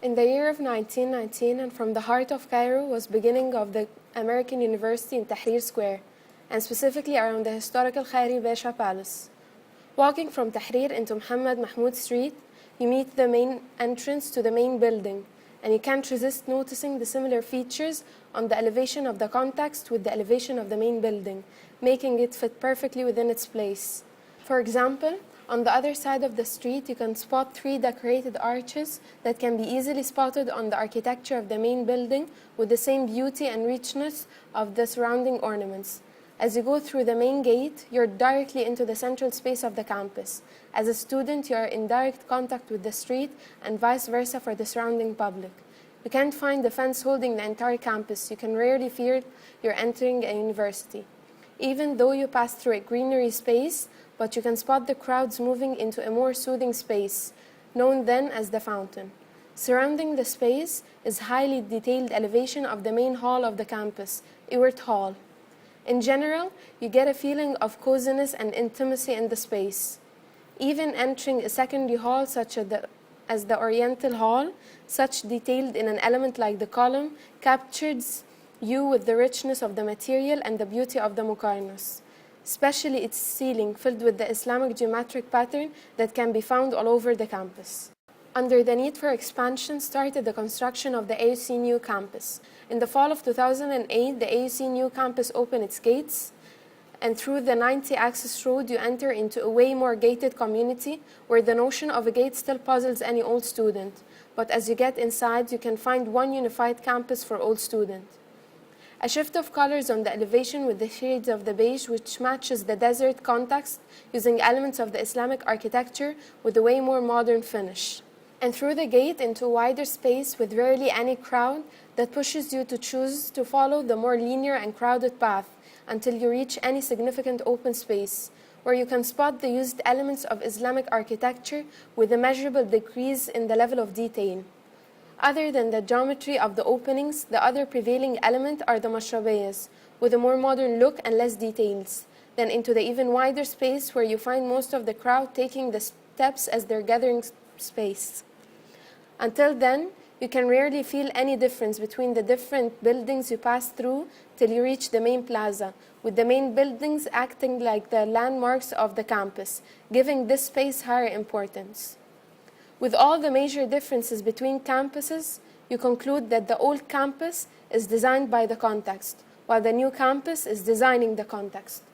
In the year of 1919, and from the heart of Cairo, was beginning of the American University in Tahrir Square, and specifically around the historical Khairi Besha Palace. Walking from Tahrir into Muhammad Mahmud Street, you meet the main entrance to the main building, and you can't resist noticing the similar features on the elevation of the context with the elevation of the main building, making it fit perfectly within its place. For example, on the other side of the street, you can spot 3 decorated arches that can be easily spotted on the architecture of the main building with the same beauty and richness of the surrounding ornaments. As you go through the main gate, you're directly into the central space of the campus. As a student, you are in direct contact with the street and vice versa for the surrounding public. You can't find a fence holding the entire campus. You can rarely feel you're entering a university. Even though you pass through a greenery space, but you can spot the crowds moving into a more soothing space, known then as the fountain. Surrounding the space is highly detailed elevation of the main hall of the campus, Ewart Hall. In general, you get a feeling of coziness and intimacy in the space. Even entering a secondary hall such as the Oriental Hall, such detailed in an element like the column, captures you with the richness of the material and the beauty of the muqarnas, especially its ceiling filled with the Islamic geometric pattern that can be found all over the campus. Under the need for expansion started the construction of the AUC new campus. In the fall of 2008, the AUC new campus opened its gates, and through the 90-axis road you enter into a way more gated community where the notion of a gate still puzzles any old student. But as you get inside, you can find one unified campus for all students. A shift of colors on the elevation with the shades of the beige, which matches the desert context using elements of the Islamic architecture with a way more modern finish. And through the gate into a wider space with rarely any crowd that pushes you to choose to follow the more linear and crowded path until you reach any significant open space, where you can spot the used elements of Islamic architecture with a measurable decrease in the level of detail. Other than the geometry of the openings, the other prevailing element are the mashrabiyas, with a more modern look and less details, then into the even wider space where you find most of the crowd taking the steps as their gathering space. Until then, you can rarely feel any difference between the different buildings you pass through till you reach the main plaza, with the main buildings acting like the landmarks of the campus, giving this space higher importance. With all the major differences between campuses, you conclude that the old campus is designed by the context, while the new campus is designing the context.